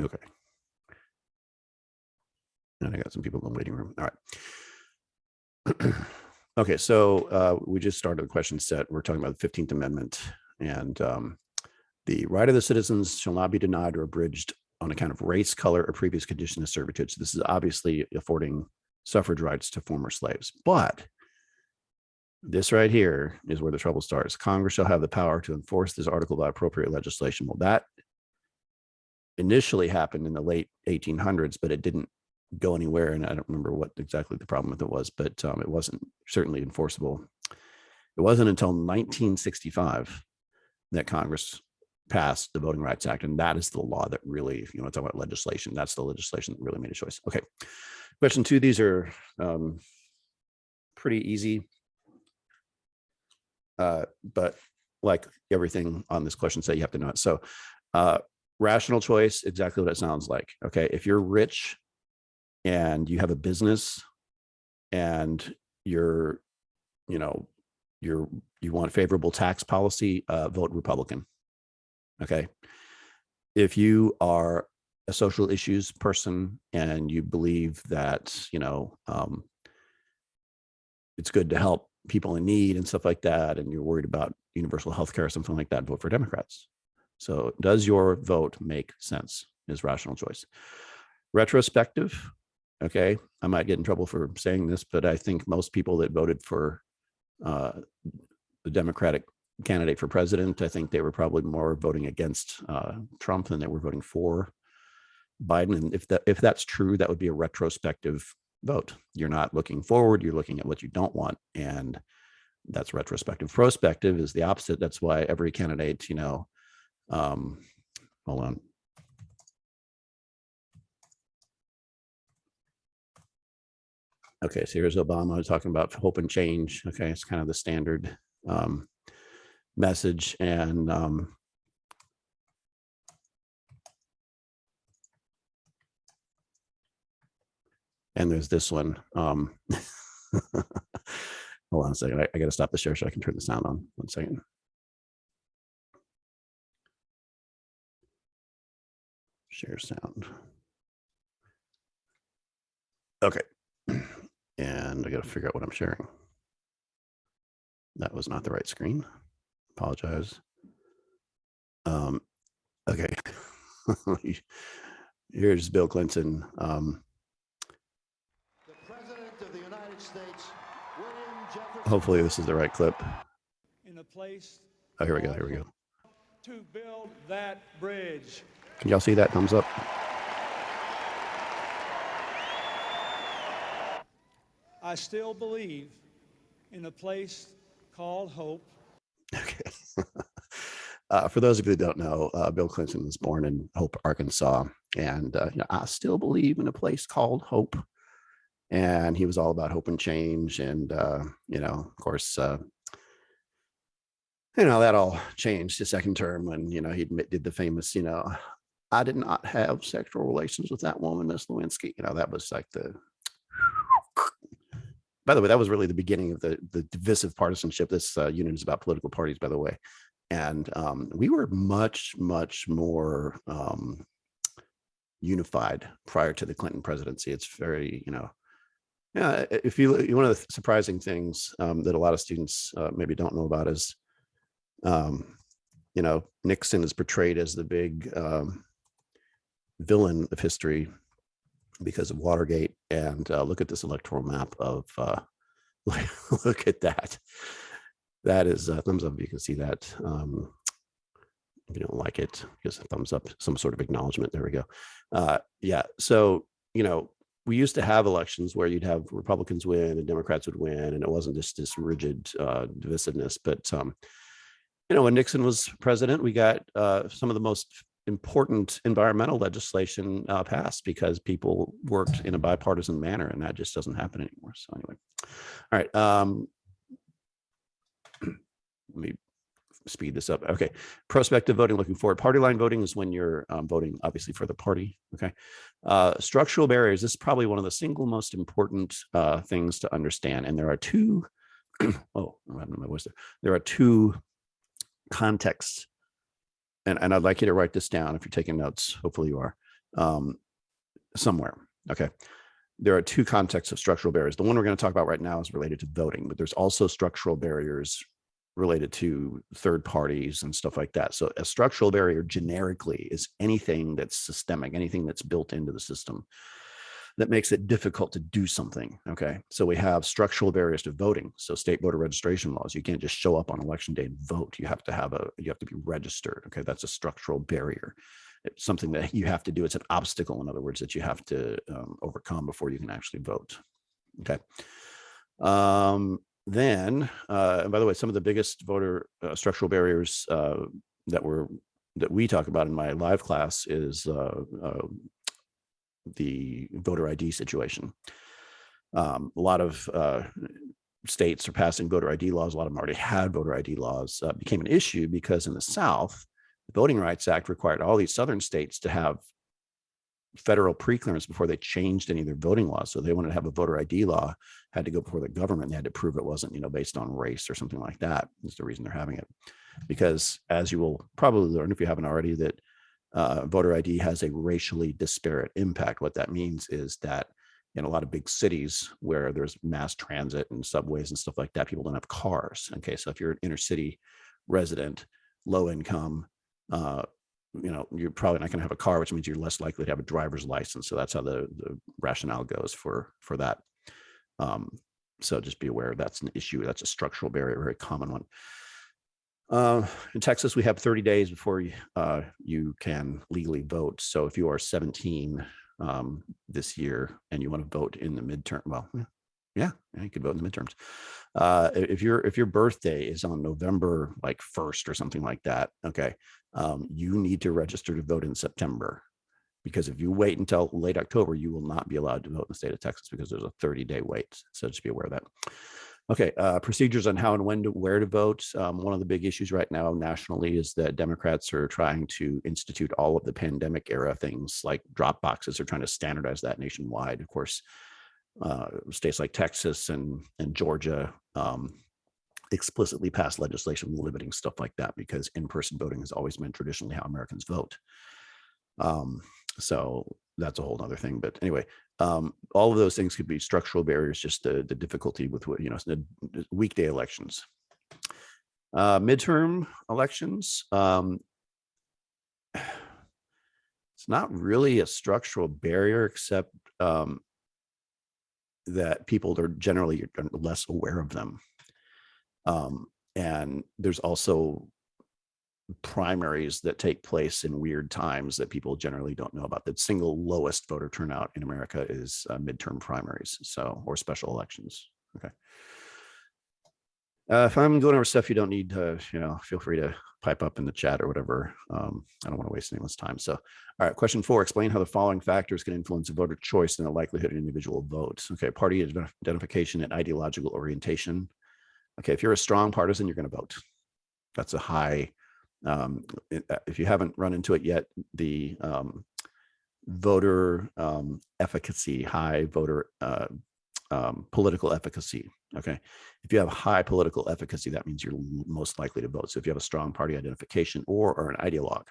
Okay. And I got some people in the waiting room. All right. Okay, so we just started the question set. We're talking about the 15th Amendment, and the right of the citizens shall not be denied or abridged on account of race, color, or previous condition of servitude. So this is obviously affording suffrage rights to former slaves. But this right here is where the trouble starts. Congress shall have the power to enforce this article by appropriate legislation. Well, that initially happened in the late 1800s, but it didn't go anywhere. And I don't remember what exactly the problem with it was, but it wasn't certainly enforceable. It wasn't until 1965 that Congress passed the Voting Rights Act. And that is the law that really, if you want to talk about legislation, that's the legislation that really made a choice. Okay. Question 2, these are pretty easy. But like everything on this question set, you have to know it. So rational choice, exactly what it sounds like. Okay. If you're rich and you have a business and you want favorable tax policy, vote Republican. Okay. If you are a social issues person and you believe that, it's good to help people in need and stuff like that, and you're worried about universal health care or something like that, vote for Democrats. So does your vote make sense is rational choice. Retrospective. Okay. I might get in trouble for saying this, but I think most people that voted for the Democratic candidate for president, I think they were probably more voting against Trump than they were voting for Biden. And if that's true, that would be a retrospective vote. You're not looking forward, you're looking at what you don't want. And that's retrospective. Prospective is the opposite. That's why every candidate, hold on. Okay, so here's Obama talking about hope and change. Okay, it's kind of the standard message. And there's this one. Hold on a second. I got to stop the share so I can turn the sound on. 1 second. Share sound. Okay. And I got to figure out what I'm sharing. That was not the right screen. Apologize. Okay. Here's Bill Clinton. The President of the United States, William Jefferson. Hopefully this is the right clip. In a place. Oh, here we go. Here we go. To build that bridge. Can y'all see that? Thumbs up. I still believe in a place called hope. Okay. For those of you who don't know, Bill Clinton was born in Hope, Arkansas. And I still believe in a place called Hope. And he was all about hope and change. And, of course, that all changed his second term when, he did the famous, I did not have sexual relations with that woman, Miss Lewinsky. That was like by the way, that was really the beginning of the divisive partisanship. This unit is about political parties, by the way. And we were much, much more unified prior to the Clinton presidency. It's very, if one of the surprising things that a lot of students maybe don't know about is, Nixon is portrayed as the big villain of history because of Watergate. And look at this electoral map of, look at that. That is thumbs up if you can see that. If you don't like it, just a thumbs up, some sort of acknowledgement. There we go. Yeah. So, we used to have elections where you'd have Republicans win and Democrats would win. And it wasn't just this rigid divisiveness. But, when Nixon was president, we got some of the most important environmental legislation passed because people worked in a bipartisan manner, and that just doesn't happen anymore. So anyway, all right. Let me speed this up. Okay. Prospective voting, looking forward. Party line voting is when you're voting, obviously, for the party. Okay. Structural barriers. This is probably one of the single most important things to understand. And there are two, oh, I'm having my voice there. There are two contexts. And I'd like you to write this down if you're taking notes. Hopefully you are. somewhere. Okay. There are two contexts of structural barriers. The one we're going to talk about right now is related to voting, but there's also structural barriers related to third parties and stuff like that. So a structural barrier generically is anything that's systemic, anything that's built into the system that makes it difficult to do something. Okay. So we have structural barriers to voting. So state voter registration laws, you can't just show up on election day and vote. You have to be registered. Okay. That's a structural barrier. It's something that you have to do. It's an obstacle, in other words, that you have to overcome before you can actually vote. Okay. Then, and by the way, some of the biggest voter structural barriers that we talk about in my live class is the voter ID situation. A lot of states are passing voter ID laws. A lot of them already had voter ID laws. Became an issue because in the South, the Voting Rights Act required all these southern states to have federal preclearance before they changed any of their voting laws. So they wanted to have a voter ID law, had to go before the government. They had to prove it wasn't, based on race or something like that. Is the reason they're having it. Because as you will probably learn if you haven't already, that voter ID has a racially disparate impact. What that means is that in a lot of big cities where there's mass transit and subways and stuff like that, people don't have cars. Okay, so if you're an inner city resident, low income, you're probably not going to have a car, which means you're less likely to have a driver's license. So that's how the rationale goes for that. So just be aware that's an issue. That's a structural barrier, a very common one. In Texas, we have 30 days before you can legally vote. So if you are 17 this year and you want to vote in the midterm, well, yeah, you could vote in the midterms. If your birthday is on November 1st or something like that, okay, you need to register to vote in September, because if you wait until late October, you will not be allowed to vote in the state of Texas because there's a 30-day wait. So just be aware of that. Okay, procedures on how and where to vote. One of the big issues right now nationally is that Democrats are trying to institute all of the pandemic era things like drop boxes. They're trying to standardize that nationwide. Of course, states like Texas and Georgia explicitly passed legislation limiting stuff like that because in-person voting has always been traditionally how Americans vote. So that's a whole other thing. But anyway, all of those things could be structural barriers, just the difficulty with weekday elections. Midterm elections, it's not really a structural barrier, except that people are generally less aware of them. And there's also primaries that take place in weird times that people generally don't know about. The single lowest voter turnout in America is midterm primaries, or special elections. Okay. If I'm going over stuff you don't need to, feel free to pipe up in the chat or whatever. I don't want to waste anyone's time. So, all right, question 4, explain how the following factors can influence a voter choice and the likelihood of individual votes. Okay, party identification and ideological orientation. Okay, if you're a strong partisan, you're going to vote. That's a high, if you haven't run into it yet, the voter efficacy, high voter political efficacy. Okay. If you have high political efficacy, that means you're most likely to vote. So if you have a strong party identification or an ideologue.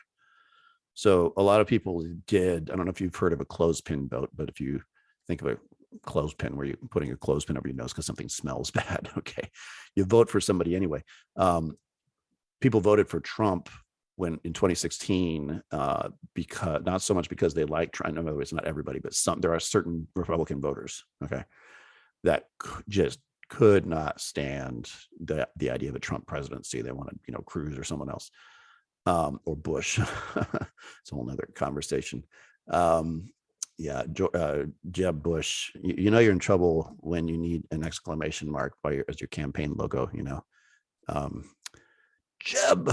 So a lot of people did, I don't know if you've heard of a clothespin vote, but if you think of a clothespin where you're putting a clothespin over your nose because something smells bad, okay, you vote for somebody anyway. People voted for Trump in 2016 because not so much because they like Trump. In other words, not everybody, but there are certain Republican voters, okay, that just could not stand the idea of a Trump presidency. They wanted, Cruz or someone else, or Bush. It's a whole nother conversation. Jeb Bush. You're in trouble when you need an exclamation mark as your campaign logo. Jeb.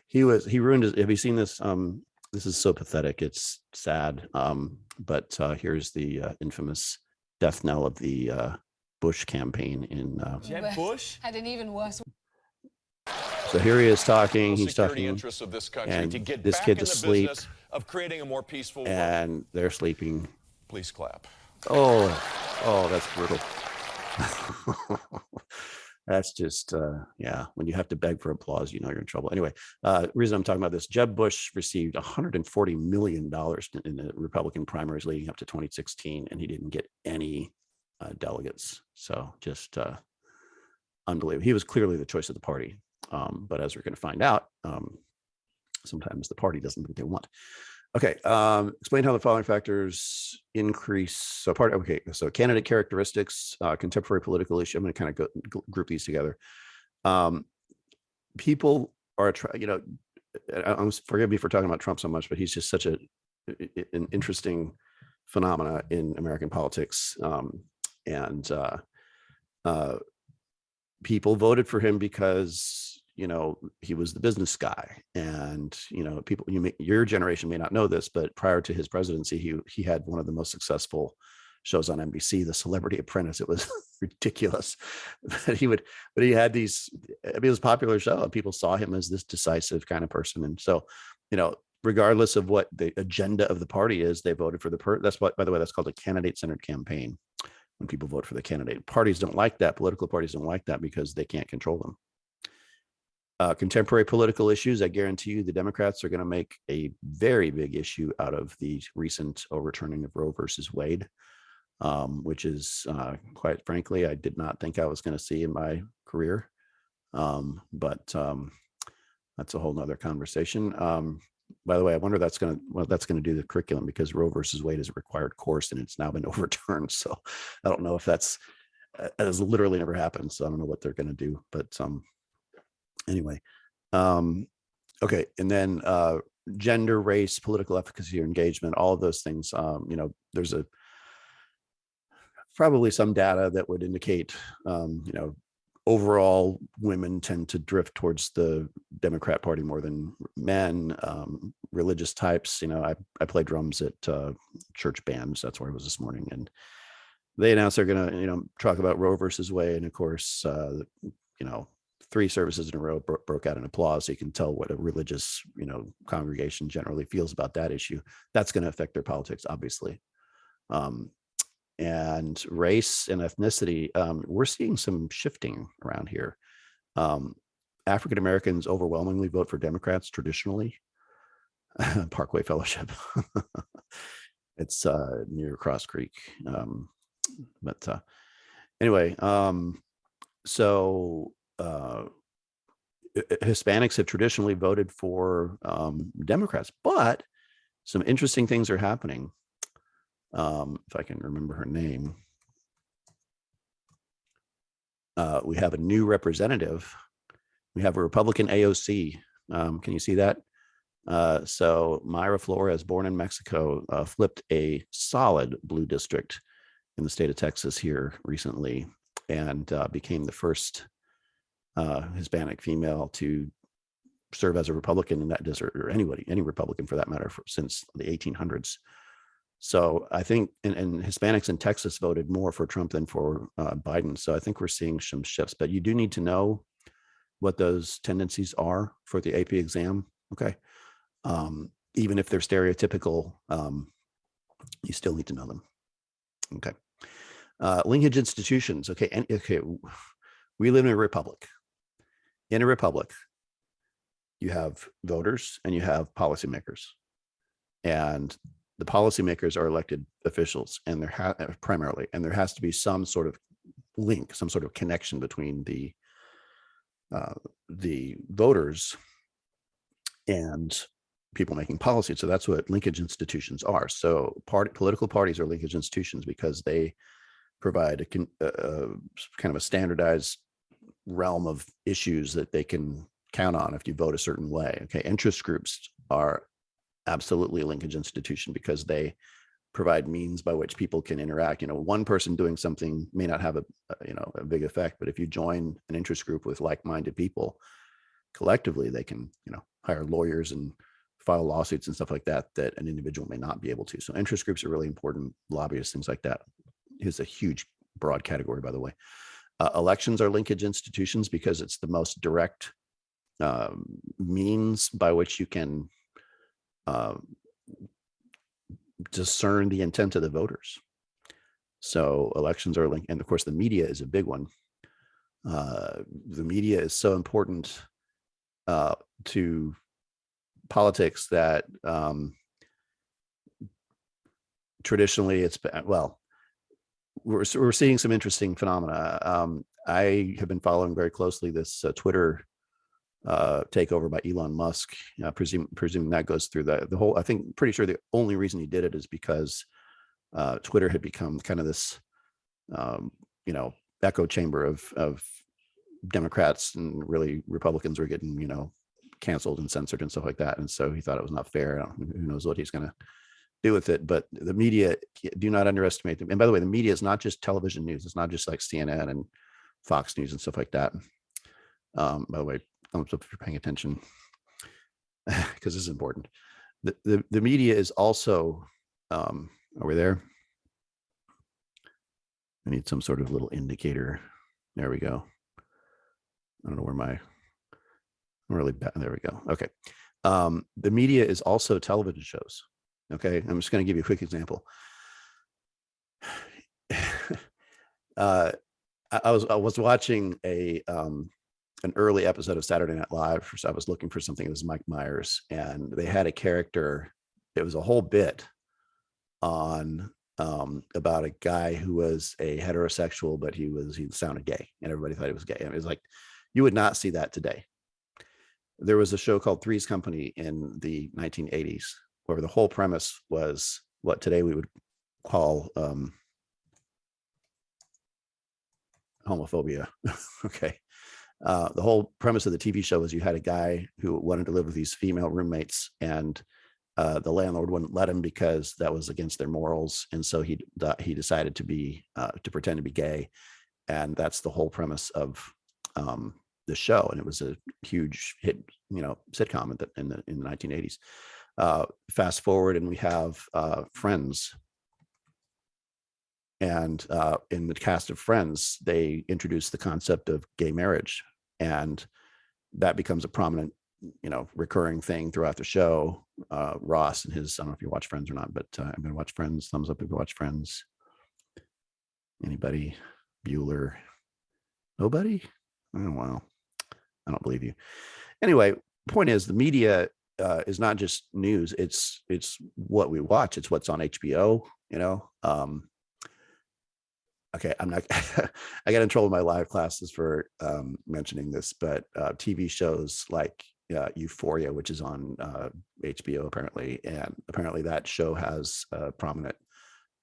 He ruined his. Have you seen this? This is so pathetic. It's sad. But here's the infamous death knell of the Bush campaign in. Jeb Bush had an even worse. So here he is talking. He's Security talking, interests of this country and to get this back kid's in the asleep, business of creating a more peaceful world. and they're sleeping. Please clap. Oh, that's brutal. That's just, yeah, when you have to beg for applause, you know you're in trouble. Anyway, reason I'm talking about this, Jeb Bush received $140 million in the Republican primaries leading up to 2016, and he didn't get any delegates. So just unbelievable. He was clearly the choice of the party. But as we're going to find out, sometimes the party doesn't do what they want. Okay, explain how the following factors increase. So so candidate characteristics, contemporary political issue. I'm going to kind of group these together. People are, forgive me for talking about Trump so much, but he's just such an interesting phenomena in American politics. And people voted for him because he was the business guy, and people, your generation may not know this, but prior to his presidency, he had one of the most successful shows on NBC, The Celebrity Apprentice. It was ridiculous. But he had these. It was a popular show, and people saw him as this decisive kind of person. And so, regardless of what the agenda of the party is, they voted for the That's what, by the way, that's called a candidate-centered campaign. When people vote for the candidate, parties don't like that. Political parties don't like that because they can't control them. Contemporary political issues, I guarantee you the Democrats are going to make a very big issue out of the recent overturning of Roe versus Wade, which is, quite frankly, I did not think I was going to see in my career. But that's a whole nother conversation. By the way, I wonder that's going to do the curriculum, because Roe versus Wade is a required course and it's now been overturned. So I don't know if that has literally never happened. So I don't know what they're going to do, but anyway, okay. And then gender, race, political efficacy or engagement, all of those things. There's probably some data that would indicate, overall women tend to drift towards the Democrat Party more than men. Religious types, I play drums at church bands. That's where I was this morning, and they announced they're going to, talk about Roe versus Wade, and of course, 3 services in a row broke out in applause. So you can tell what a religious, congregation generally feels about that issue. That's going to affect their politics, obviously. And race and ethnicity, we're seeing some shifting around here. African Americans overwhelmingly vote for Democrats traditionally. Parkway Fellowship. It's near Cross Creek. But anyway, so Hispanics have traditionally voted for Democrats, but some interesting things are happening. If I can remember her name, we have a new representative. We have a Republican AOC. Can you see that? So Mayra Flores, born in Mexico, flipped a solid blue district in the state of Texas here recently, and became the first Hispanic female to serve as a Republican in that district, or any Republican for that matter, since the 1800s. So I think, and Hispanics in Texas voted more for Trump than for Biden. So I think we're seeing some shifts, but you do need to know what those tendencies are for the AP exam. Okay. Even if they're stereotypical, you still need to know them. Okay. Linkage institutions. Okay. And okay. We live in a republic. In a republic, you have voters and you have policymakers, and the policymakers are elected officials, and primarily, and there has to be some sort of link, some sort of connection between the voters and people making policy. So that's what linkage institutions are. So political parties are linkage institutions because they provide a kind of a standardized realm of issues that they can count on if you vote a certain way. Okay, interest groups are absolutely a linkage institution because they provide means by which people can interact. One person doing something may not have a big effect, but if you join an interest group with like-minded people, collectively they can hire lawyers and file lawsuits and stuff like that an individual may not be able to. So interest groups are really important. Lobbyists, things like that. It's a huge broad category, by the way. Elections are linkage institutions because it's the most direct means by which you can discern the intent of the voters. So elections are linked, and of course the media is a big one. The media is so important to politics that traditionally it's been, well, we're seeing some interesting phenomena. I have been following very closely this Twitter takeover by Elon Musk. Presuming that goes through the whole. I think pretty sure the only reason he did it is because Twitter had become kind of this, echo chamber of Democrats, and really Republicans were getting, canceled and censored and stuff like that. And so he thought it was not fair. Who knows what he's going to do with it? But the media, do not underestimate them. And by the way, the media is not just television news. It's not just like CNN and Fox News and stuff like that. By the way, thumbs up if you're paying attention, because this is important. The media is also, are we there? I need some sort of little indicator. There we go. I don't know where my, really bad. There we go. Okay. The media is also television shows. Okay. I'm just going to give you a quick example. I was watching an early episode of Saturday Night Live. I was looking for something. It was Mike Myers, and they had a character. It was a whole bit on about a guy who was a heterosexual, but he sounded gay, and everybody thought he was gay. And it was like, you would not see that today. There was a show called Three's Company in the 1980s, where the whole premise was what today we would call homophobia. Okay. The whole premise of the TV show was you had a guy who wanted to live with these female roommates, and the landlord wouldn't let him because that was against their morals. And so he decided to pretend to be gay. And that's the whole premise of the show. And it was a huge hit, sitcom in the 1980s. Fast forward, and we have Friends. And in the cast of Friends, they introduce the concept of gay marriage, and that becomes a prominent, recurring thing throughout the show. Ross and his, I don't know if you watch Friends or not, but I'm going to watch Friends. Thumbs up if you watch Friends. Anybody? Bueller? Nobody? Oh, wow. I don't believe you. Anyway, point is, the media is not just news. It's what we watch. It's what's on HBO, okay, I'm not, I got in trouble in my live classes for mentioning this, but TV shows like Euphoria, which is on HBO apparently, and apparently that show has a prominent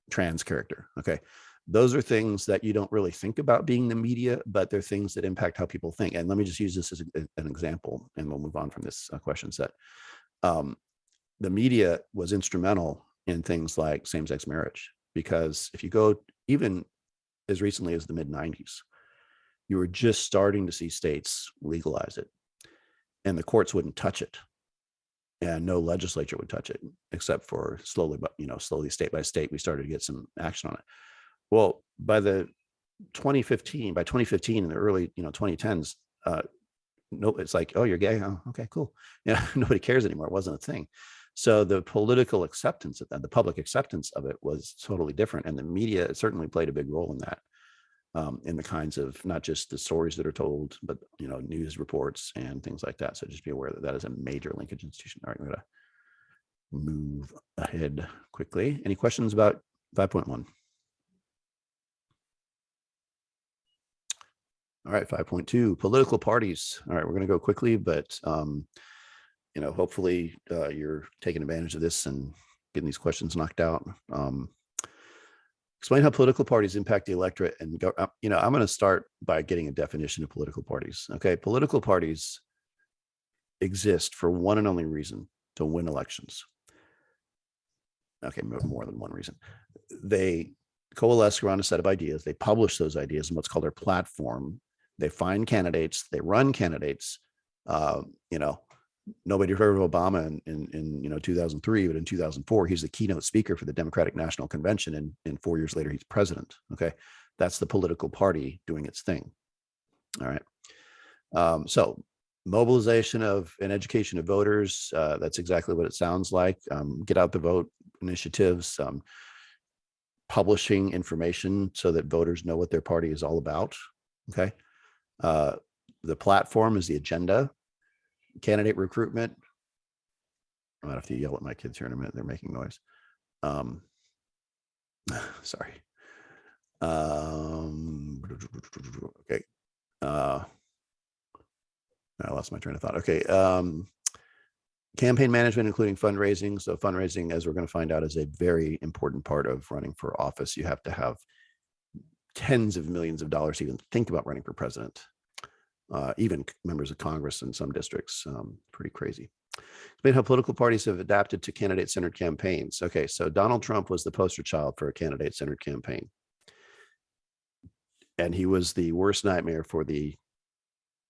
trans character. Okay. Those are things that you don't really think about being the media, but they're things that impact how people think. And let me just use this as an example, and we'll move on from this question set. The media was instrumental in things like same-sex marriage, because if you go even as recently as the mid-90s, you were just starting to see states legalize it, and the courts wouldn't touch it, and no legislature would touch it, except for slowly, but slowly, state by state, we started to get some action on it. Well, by 2015, in the early 2010s, no, it's like, oh, you're gay, oh, okay, cool. Nobody cares anymore. It wasn't a thing. So the political acceptance of that, the public acceptance of it, was totally different, and the media certainly played a big role in that, in the kinds of not just the stories that are told, but news reports and things like that. So just be aware that that is a major linkage institution. All right, I'm going to move ahead quickly. Any questions about 5.1? All right, 5.2, political parties. All right, we're going to go quickly, but hopefully you're taking advantage of this and getting these questions knocked out. Explain how political parties impact the electorate and go. I'm going to start by getting a definition of political parties. Okay, political parties exist for one and only reason: to win elections. Okay, more than one reason. They coalesce around a set of ideas. They publish those ideas in what's called their platform. They find candidates. They run candidates. Nobody heard of Obama in 2003, but in 2004, he's the keynote speaker for the Democratic National Convention, and 4 years later, he's president. Okay, that's the political party doing its thing. All right. So mobilization of and education of voters. That's exactly what it sounds like. Get out the vote initiatives. Publishing information so that voters know what their party is all about. Okay. The platform is the agenda. Candidate recruitment. I might have to yell at my kids here in a minute. They're making noise. Sorry. Okay. I lost my train of thought. Okay. Campaign management, including fundraising. So fundraising, as we're going to find out, is a very important part of running for office. You have to have tens of millions of dollars to even think about running for president. Even members of Congress in some districts. Pretty crazy. Explain how political parties have adapted to candidate-centered campaigns. Okay, so Donald Trump was the poster child for a candidate-centered campaign. And he was the worst nightmare for the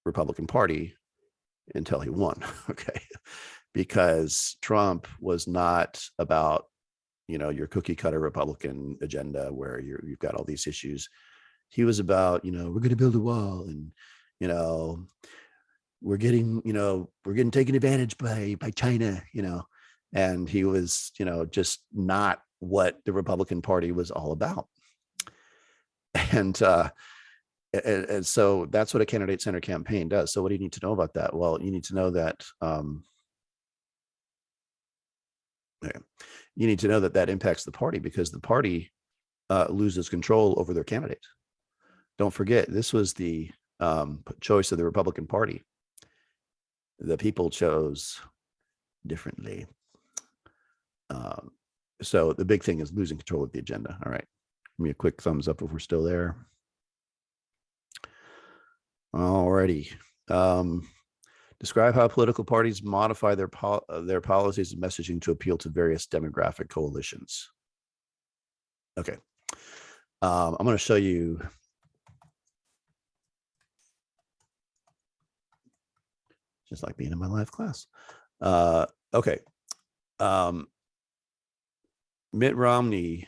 Republican Party until he won. Okay, because Trump was not about, your cookie cutter Republican agenda where you've got all these issues. He was about, we're going to build a wall, and we're getting taken advantage by China, and he was, just not what the Republican Party was all about. And so that's what a candidate-centered campaign does. So what do you need to know about that? Well, you need to know that that impacts the party, because the party loses control over their candidate. Don't forget, this was the choice of the Republican Party. The people chose differently. So the big thing is losing control of the agenda. All right. Give me a quick thumbs up if we're still there. Alrighty. Describe how political parties modify their policies and messaging to appeal to various demographic coalitions. Okay. I'm going to show you. Just like being in my live class. Okay. Mitt Romney,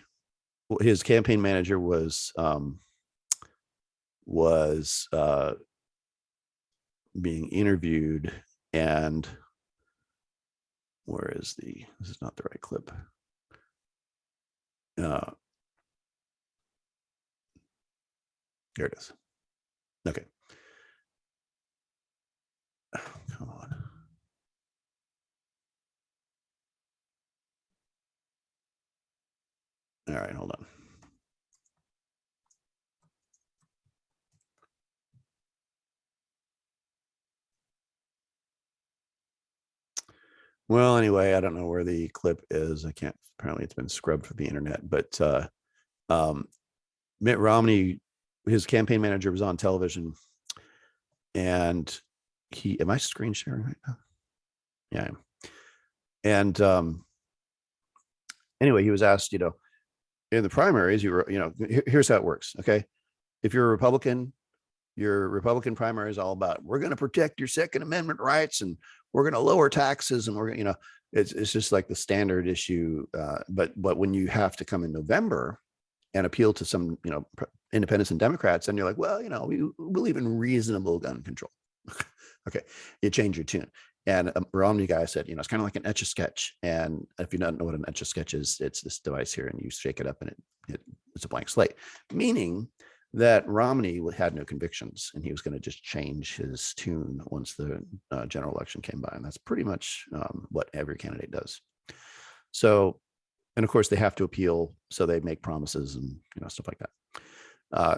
his campaign manager was being interviewed, and this is not the right clip. Here it is. Okay. Oh, come on. All right, hold on. Well, anyway, I don't know where the clip is. Apparently it's been scrubbed from the internet, but Mitt Romney, his campaign manager, was on television, and am I screen sharing right now? Yeah, I am. And anyway, he was asked, in the primaries, here's how it works. Okay. If you're a Republican, your Republican primary is all about, we're going to protect your Second Amendment rights, and we're going to lower taxes, and we're going to, it's just like the standard issue. But when you have to come in November and appeal to some, independents and Democrats, and you're like, well, we believe in reasonable gun control. Okay. You change your tune. And a Romney guy said, it's kind of like an Etch-a-Sketch. And if you don't know what an Etch-a-Sketch is, it's this device here, and you shake it up, and it's a blank slate, meaning that Romney had no convictions, and he was going to just change his tune once the general election came by. And that's pretty much what every candidate does. So, and of course they have to appeal, so they make promises and stuff like that.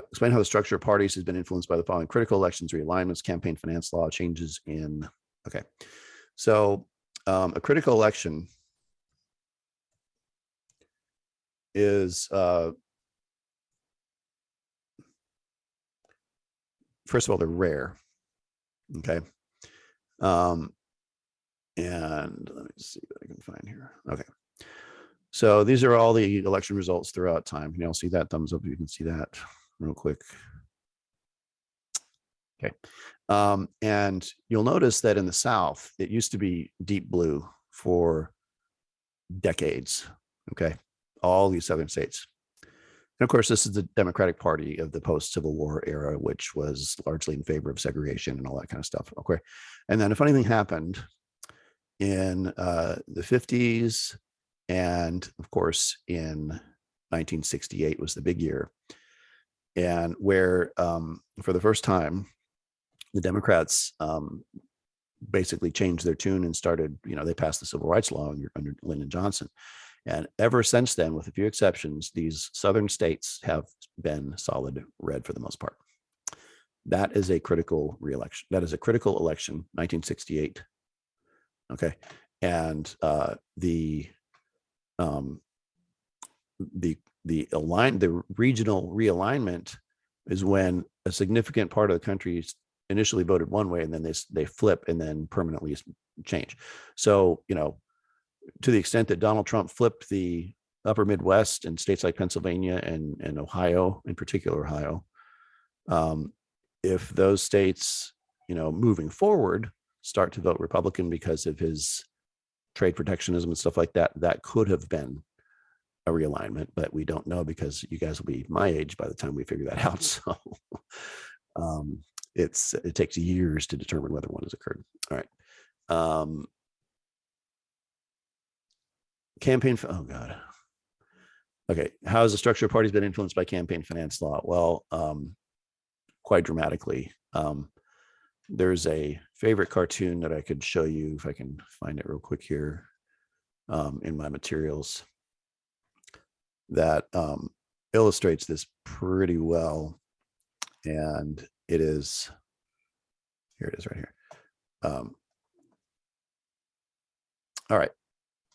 Explain how the structure of parties has been influenced by the following: critical elections, realignments, campaign finance law, changes in. Okay. So a critical election is first of all, they're rare. Okay. And let me see what I can find here. Okay. So these are all the election results throughout time. Can you all see that? Thumbs up if you can see that real quick. Okay. And you'll notice that in the South, it used to be deep blue for decades. Okay. All these southern states. And of course, this is the Democratic Party of the post-Civil War era, which was largely in favor of segregation and all that kind of stuff. Okay. And then a funny thing happened in the 50s. And of course, in 1968 was the big year. And where for the first time, the Democrats basically changed their tune and started, they passed the civil rights law under Lyndon Johnson. And ever since then, with a few exceptions, these southern states have been solid red for the most part. That is a critical re-election. That is a critical election, 1968. Okay. And the regional realignment is when a significant part of the country initially voted one way and then they flip and then permanently change. So, to the extent that Donald Trump flipped the upper Midwest and states like Pennsylvania and Ohio, in particular Ohio, if those states, moving forward, start to vote Republican because of his trade protectionism and stuff like that, that could have been a realignment, but we don't know because you guys will be my age by the time we figure that out. So it takes years to determine whether one has occurred. All right. Campaign. Oh God. Okay. How has the structure of parties been influenced by campaign finance law? Well, quite dramatically. There's a favorite cartoon that I could show you if I can find it real quick here in my materials that illustrates this pretty well. And it is, here it is right here. All right.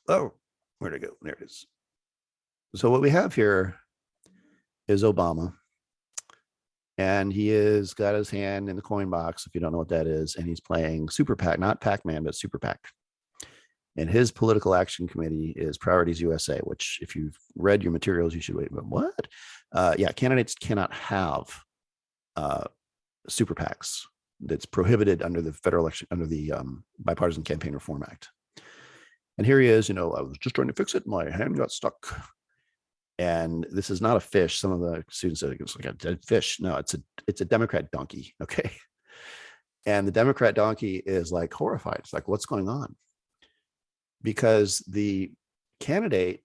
Oh, where'd it go? There it is. So what we have here is Obama. And he has got his hand in the coin box, if you don't know what that is. And he's playing Super PAC, not Pac-Man, but Super PAC. And his political action committee is Priorities USA, which if you've read your materials, you should wait. But what? Yeah, candidates cannot have Super PACs. That's prohibited under the federal election, under the Bipartisan Campaign Reform Act. And here he is, I was just trying to fix it. My hand got stuck. And this is not a fish. Some of the students said it's like a dead fish. No, it's a Democrat donkey. Okay. And the Democrat donkey is like horrified. It's like, what's going on? Because the candidate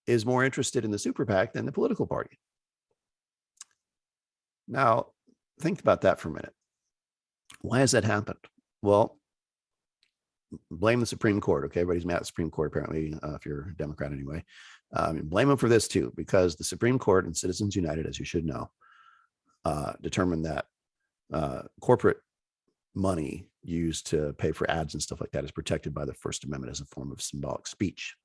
is more interested in the super PAC than the political party. Now, think about that for a minute. Why has that happened? Well, blame the Supreme Court. Okay, everybody's mad at the Supreme Court, apparently, if you're a Democrat anyway. Blame them for this too, because the Supreme Court and Citizens United, as you should know, determined that corporate money used to pay for ads and stuff like that is protected by the First Amendment as a form of symbolic speech.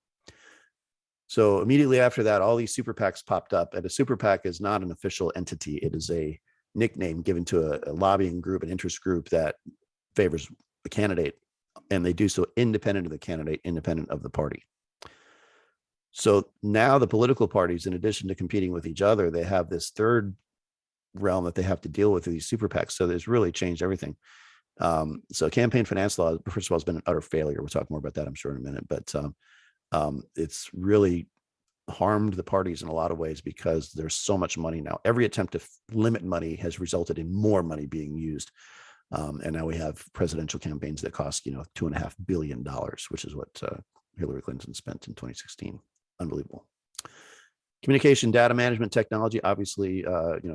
So immediately after that, all these super PACs popped up, and a super PAC is not an official entity. It is a nickname given to a lobbying group, an interest group that favors the candidate, and they do so independent of the candidate, independent of the party. So now the political parties, in addition to competing with each other, they have this third realm that they have to deal with these super PACs. So there's really changed everything. So campaign finance law, first of all, has been an utter failure. We'll talk more about that, I'm sure, in a minute. But it's really harmed the parties in a lot of ways because there's so much money now. Every attempt to limit money has resulted in more money being used. And now we have presidential campaigns that cost, $2.5 billion, which is what Hillary Clinton spent in 2016. Unbelievable. Communication data management technology. Obviously,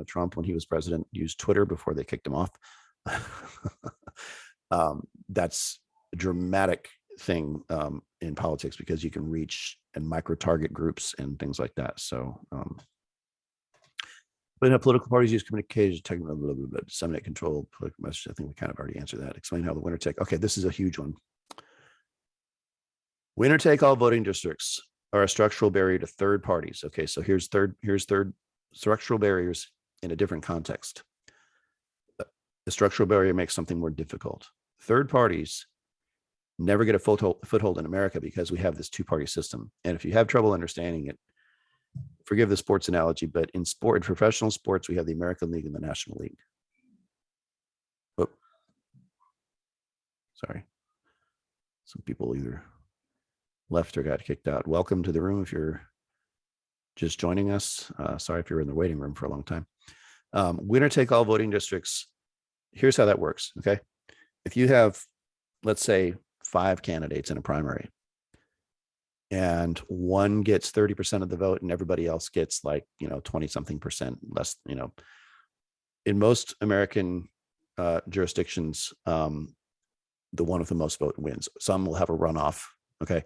Trump, when he was president, used Twitter before they kicked him off. That's a dramatic thing in politics because you can reach and micro target groups and things like that. So, but political parties use communication technology, disseminate control political message. I think we kind of already answered that. Explain how the winner take. Okay, this is a huge one. Winner take all voting districts are a structural barrier to third parties. Okay, so here's third structural barriers in a different context. The structural barrier makes something more difficult. Third parties never get a foothold in America because we have this two-party system. And if you have trouble understanding it, forgive the sports analogy, but in professional sports, we have the American League and the National League. Oh, sorry. Some people either left or got kicked out. Welcome to the room if you're just joining us. Sorry if you're in the waiting room for a long time. Winner take all voting districts. Here's how that works. Okay. If you have, let's say, 5 candidates in a primary and one gets 30% of the vote and everybody else gets 20 something percent less, in most American jurisdictions, the one with the most vote wins. Some will have a runoff. Okay.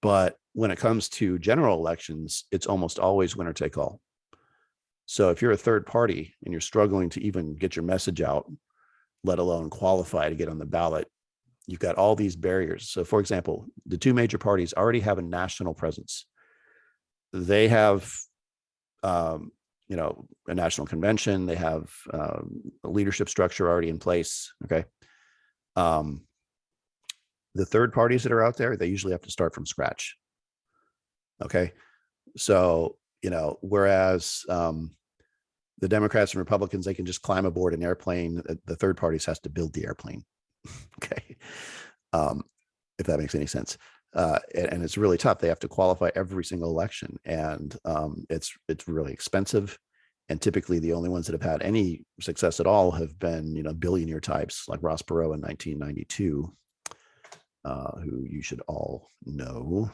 But when it comes to general elections, it's almost always winner take all. So if you're a third party and you're struggling to even get your message out, let alone qualify to get on the ballot, you've got all these barriers. So for example, the two major parties already have a national presence. They have, you know, a national convention. They have a leadership structure already in place. Okay. The third parties that are out there, they usually have to start from scratch. Okay. So, you know, whereas the Democrats and Republicans, they can just climb aboard an airplane. The third parties has to build the airplane. Okay. If that makes any sense. And it's really tough. They have to qualify every single election, and it's really expensive. And typically the only ones that have had any success at all have been, you know, billionaire types like Ross Perot in 1992, who you should all know.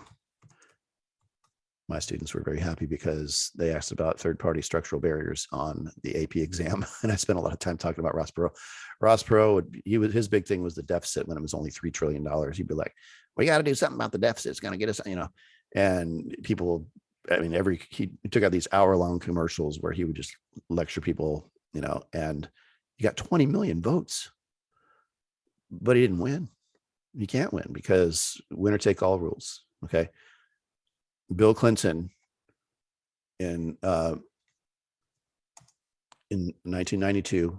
My students were very happy because they asked about third-party structural barriers on the AP exam. And I spent a lot of time talking about Ross Perot. Ross Perot, his big thing was the deficit when it was only $3 trillion. He'd be like, we got to do something about the deficit. It's going to get us, you know, and people, I mean, he took out these hour-long commercials where he would just lecture people, you know, and he got 20 million votes, but he didn't win. He can't win because winner take all rules. Okay. Bill Clinton in 1992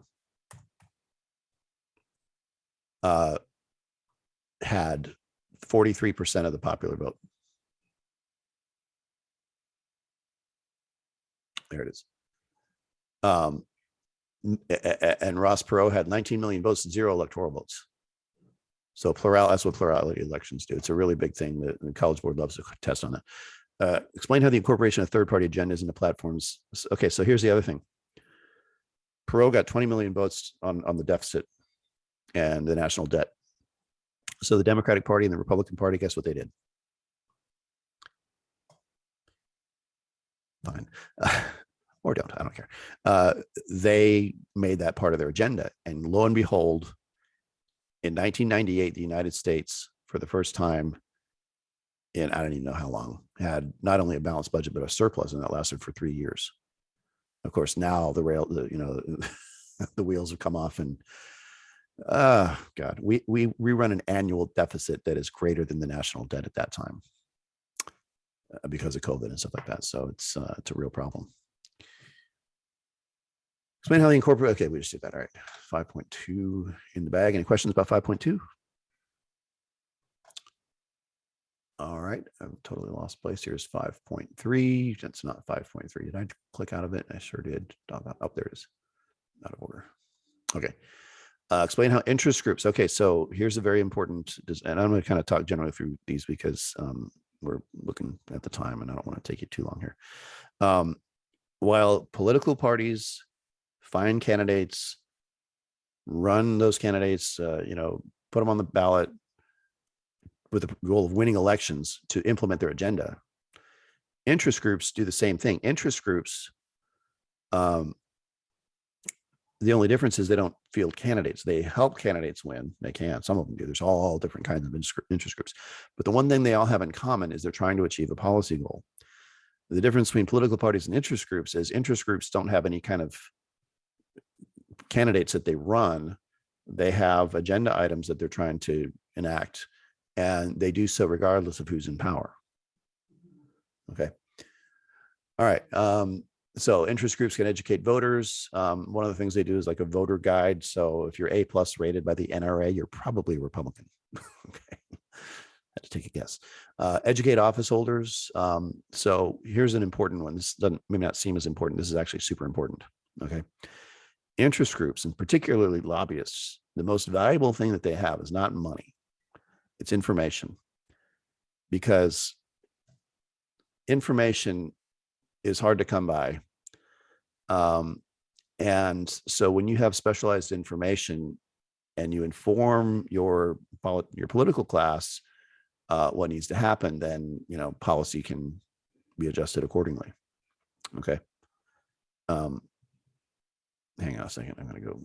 had 43% of the popular vote. There it is. And Ross Perot had 19 million votes and 0 electoral votes. So that's what plurality elections do. It's a really big thing that the College Board loves to test on that. Explain how the incorporation of third-party agendas into platforms. Okay, so here's the other thing. Perot got 20 million votes on the deficit and the national debt. So the Democratic Party and the Republican Party, guess what they did? Fine. Or don't, I don't care. They made that part of their agenda. And lo and behold, in 1998, the United States, for the first time in I don't even know how long, had not only a balanced budget, but a surplus, and that lasted for 3 years. Of course, now the wheels have come off, and God, we run an annual deficit that is greater than the national debt at that time because of COVID and stuff like that. So it's a real problem. Explain how the incorporate. Okay, we just did that. All right, 5.2 in the bag. Any questions about 5.2? All right, I've totally lost place. Here's 5.3. That's not 5.3. Did I click out of it? I sure did. Oh, there it is. Out of order. Okay. Explain how interest groups. Okay, so here's a very important, and I'm going to kind of talk generally through these because we're looking at the time and I don't want to take you too long here. While political parties find candidates, run those candidates, put them on the ballot with the goal of winning elections to implement their agenda. Interest groups do the same thing. Interest groups, the only difference is they don't field candidates. They help candidates win. They can. Some of them do. There's all different kinds of interest groups. But the one thing they all have in common is they're trying to achieve a policy goal. The difference between political parties and interest groups is interest groups don't have any kind of candidates that they run. They have agenda items that they're trying to enact, and they do so regardless of who's in power. Okay. All right. So interest groups can educate voters. One of the things they do is like a voter guide. So if you're A+ rated by the NRA, you're probably a Republican. Okay. Had to take a guess. Educate office holders. So here's an important one. This doesn't maybe not seem as important. This is actually super important. Okay. Interest groups, and particularly lobbyists, the most valuable thing that they have is not money. It's information, because information is hard to come by. And so when you have specialized information and you inform your political class what needs to happen, then policy can be adjusted accordingly. Okay. Hang on a second. I'm going to go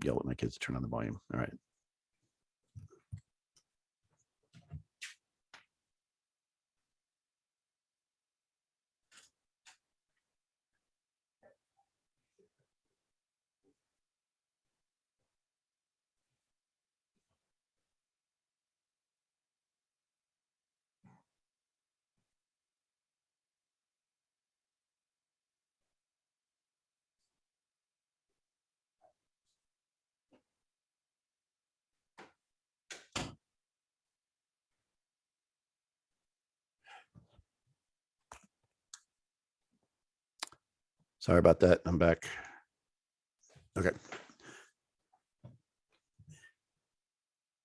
yell at my kids to turn on the volume. All right. Sorry about that. I'm back. Okay.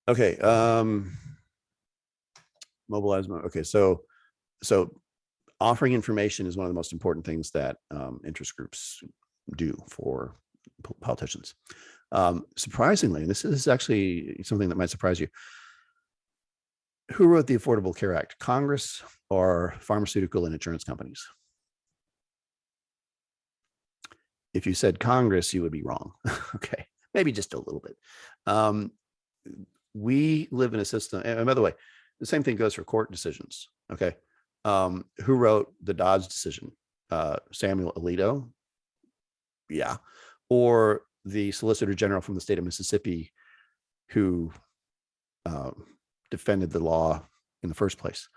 Okay. Mobilize. Okay. So offering information is one of the most important things that interest groups do for politicians. Surprisingly, and this is actually something that might surprise you. Who wrote the Affordable Care Act? Congress or pharmaceutical and insurance companies? If you said Congress, you would be wrong. Okay, maybe just a little bit. We live in a system, and by the way, the same thing goes for court decisions. Okay, who wrote the Dodge decision? Samuel Alito? Yeah. Or the Solicitor General from the state of Mississippi who defended the law in the first place?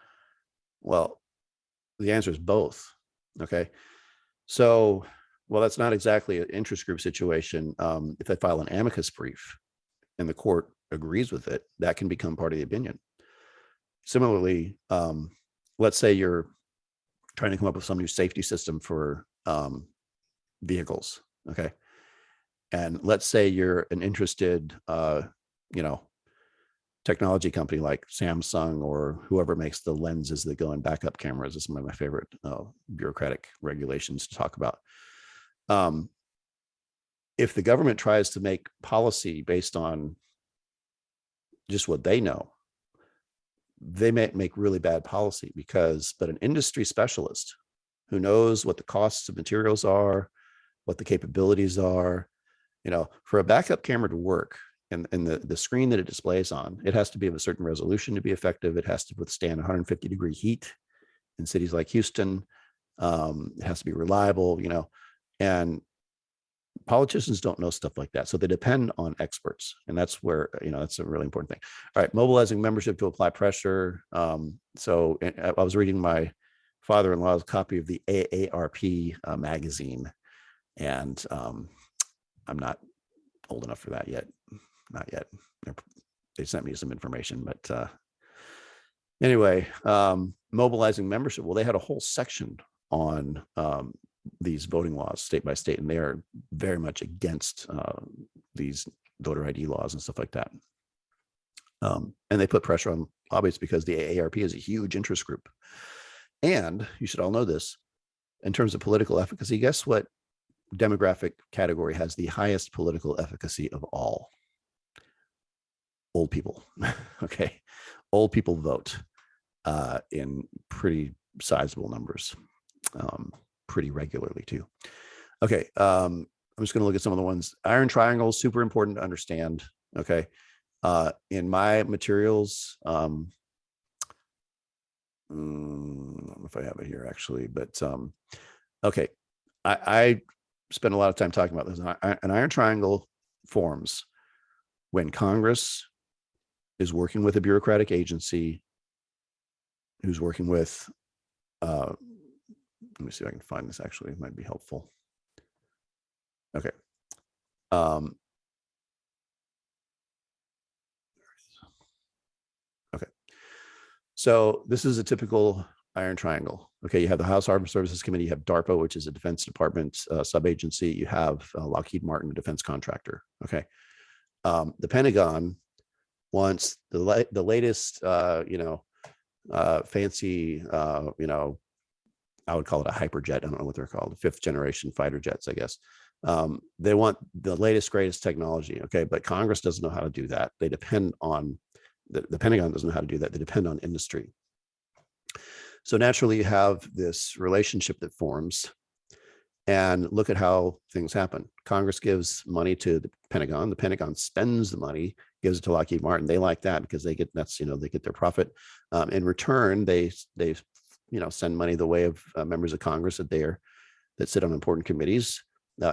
Well, the answer is both. Okay. So, well, that's not exactly an interest group situation. If they file an amicus brief and the court agrees with it, that can become part of the opinion. Similarly, let's say you're trying to come up with some new safety system for vehicles. Okay. And let's say you're an interested, technology company like Samsung or whoever makes the lenses that go in backup cameras. Is one of my favorite bureaucratic regulations to talk about. If the government tries to make policy based on just what they know, they may make really bad policy but an industry specialist who knows what the costs of materials are, what the capabilities are, for a backup camera to work and the screen that it displays on, it has to be of a certain resolution to be effective. It has to withstand 150-degree heat in cities like Houston. It has to be reliable, and politicians don't know stuff like that. So they depend on experts. And that's where, that's a really important thing. All right. Mobilizing membership to apply pressure. So I was reading my father-in-law's copy of the AARP magazine, and I'm not old enough for that yet. Not yet. They sent me some information, but anyway, mobilizing membership. Well, they had a whole section on these voting laws state by state, and they are very much against these voter ID laws and stuff like that. And they put pressure on lobbyists because the AARP is a huge interest group. And you should all know this, in terms of political efficacy, guess what demographic category has the highest political efficacy of all? Old people. Okay. Old people vote in pretty sizable numbers, pretty regularly too. Okay. I'm just going to look at some of the ones. Iron triangle, super important to understand. Okay. In my materials, I don't know if I have it here actually, but okay. I spend a lot of time talking about this. An iron triangle forms when Congress is working with a bureaucratic agency who's working with, let me see if I can find this actually, it might be helpful. Okay. Okay. So this is a typical iron triangle. Okay. You have the House Armed Services Committee, you have DARPA, which is a Defense Department sub-agency. You have Lockheed Martin, a defense contractor. Okay. The Pentagon wants the latest, fancy, I would call it a hyperjet. I don't know what they're called, 5th generation fighter jets, I guess. They want the latest, greatest technology. Okay. But Congress doesn't know how to do that. They depend on the Pentagon doesn't know how to do that. They depend on industry. So naturally you have this relationship that forms, And look at how things happen. Congress gives money to the Pentagon. The Pentagon spends the money, gives it to Lockheed Martin. They like that because they get they get their profit. In return, they send money the way of members of Congress that sit on important committees.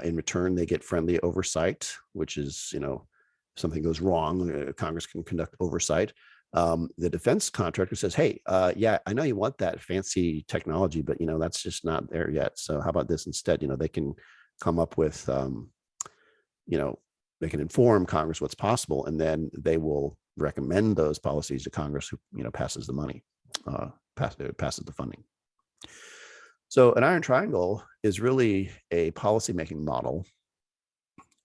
In return, they get friendly oversight, which is if something goes wrong, Congress can conduct oversight. The defense contractor says, hey, yeah, I know you want that fancy technology, but that's just not there yet. So how about this instead? They can come up with they can inform Congress what's possible, and then they will recommend those policies to Congress, who passes the money, passes the funding. So an iron triangle is really a policymaking model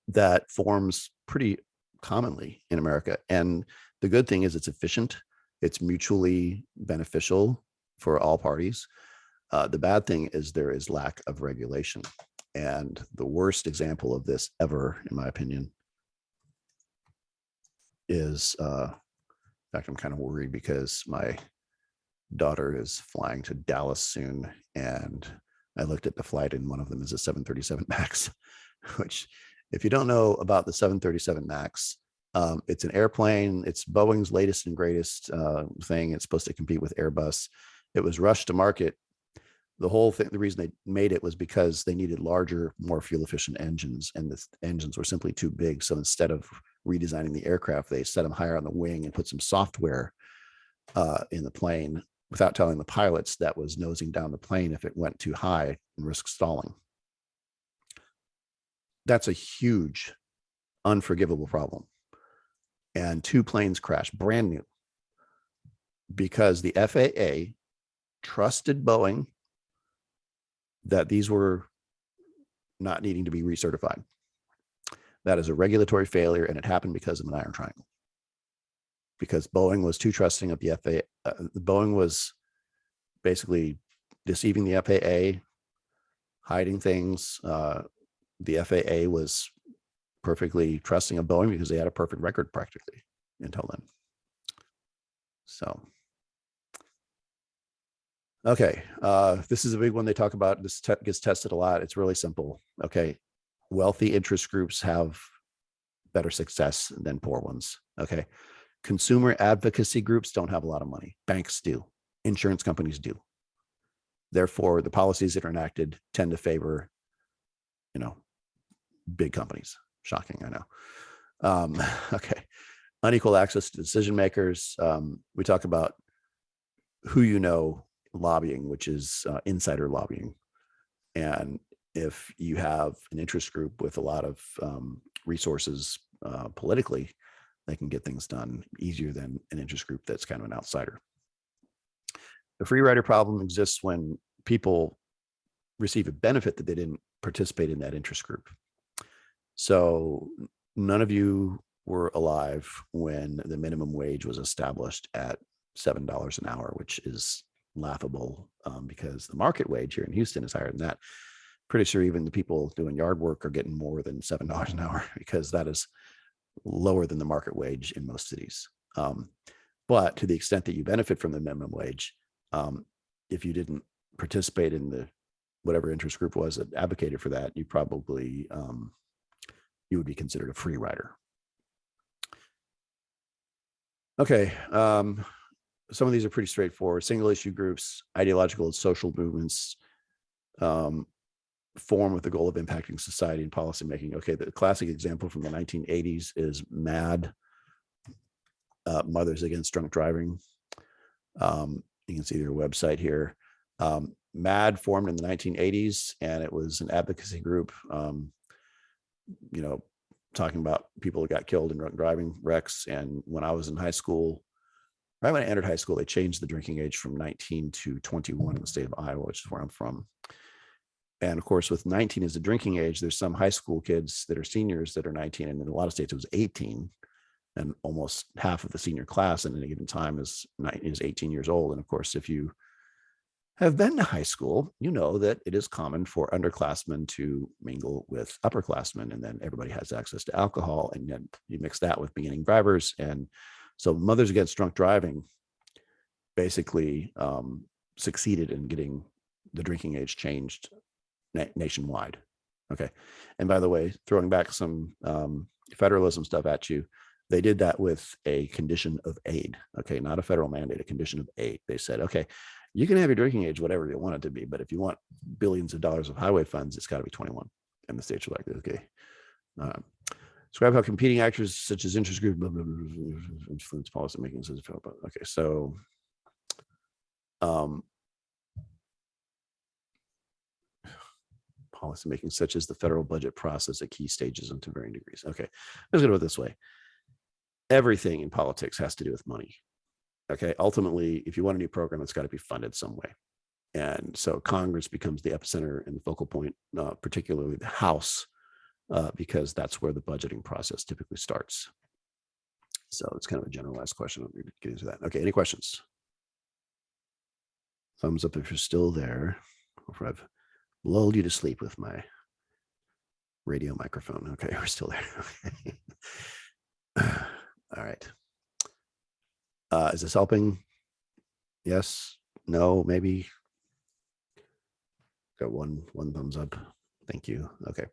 that forms pretty commonly in America. And the good thing is it's efficient, it's mutually beneficial for all parties. The bad thing is there is lack of regulation. And the worst example of this ever, in my opinion, is, in fact, I'm kind of worried because my daughter is flying to Dallas soon. And I looked at the flight and one of them is a 737 MAX, which if you don't know about the 737 MAX, it's an airplane. It's Boeing's latest and greatest thing. It's supposed to compete with Airbus. It was rushed to market. The whole thing, the reason they made it was because they needed larger, more fuel efficient engines, and the engines were simply too big. So instead of redesigning the aircraft, they set them higher on the wing and put some software in the plane without telling the pilots that was nosing down the plane if it went too high and risk stalling. That's a huge, unforgivable problem. And 2 planes crashed, brand new, because the FAA trusted Boeing that these were not needing to be recertified. That is a regulatory failure, and it happened because of an iron triangle. Because Boeing was too trusting of the FAA. Boeing was basically deceiving the FAA, hiding things. The FAA was perfectly trusting of Boeing because they had a perfect record practically until then. So, okay, this is a big one they talk about. This gets tested a lot. It's really simple. Okay, wealthy interest groups have better success than poor ones. Okay, consumer advocacy groups don't have a lot of money. Banks do. Insurance companies do. Therefore, the policies that are enacted tend to favor, big companies. Shocking, I know. Okay. Unequal access to decision makers. We talk about who lobbying, which is insider lobbying. And if you have an interest group with a lot of resources politically, they can get things done easier than an interest group that's kind of an outsider. The free rider problem exists when people receive a benefit that they didn't participate in that interest group. So none of you were alive when the minimum wage was established at $7 an hour, which is laughable because the market wage here in Houston is higher than that. Pretty sure even the people doing yard work are getting more than $7 an hour because that is lower than the market wage in most cities. But to the extent that you benefit from the minimum wage, if you didn't participate in the whatever interest group was that advocated for that, you probably you would be considered a free rider. Okay, some of these are pretty straightforward. Single issue groups, ideological and social movements form with the goal of impacting society and policymaking. Okay, the classic example from the 1980s is MAD, Mothers Against Drunk Driving. You can see their website here. MAD formed in the 1980s, and it was an advocacy group, talking about people that got killed in drunk driving wrecks. And when I was in high school, right when I entered high school, they changed the drinking age from 19 to 21 in the state of Iowa, which is where I'm from. And of course, with 19 as the drinking age, there's some high school kids that are seniors that are 19, and in a lot of states it was 18. And almost half of the senior class at any given time is 18 years old. And of course, if you have been to high school, you know that it is common for underclassmen to mingle with upperclassmen, and then everybody has access to alcohol, and then you mix that with beginning drivers. And so Mothers Against Drunk Driving basically succeeded in getting the drinking age changed nationwide. Okay. And by the way, throwing back some federalism stuff at you, they did that with a condition of aid. Okay. Not a federal mandate, a condition of aid. They said, okay, you can have your drinking age, whatever you want it to be, but if you want billions of dollars of highway funds, it's got to be 21. And the states were like, okay. Describe how competing actors such as interest groups influence policy making. Okay, so policy making such as the federal budget process at key stages and to varying degrees. Okay, let's go it this way. Everything in politics has to do with money. Okay, ultimately, if you want a new program, it's got to be funded some way. And so Congress becomes the epicenter and the focal point, particularly the House, because that's where the budgeting process typically starts. So it's kind of a generalized question. I'm going to get into that. Okay, any questions? Thumbs up if you're still there, or if I've lulled you to sleep with my radio microphone. Okay, we're still there. Okay. All right. Is this helping? Yes, no, maybe. Got one thumbs up. Thank you. Okay.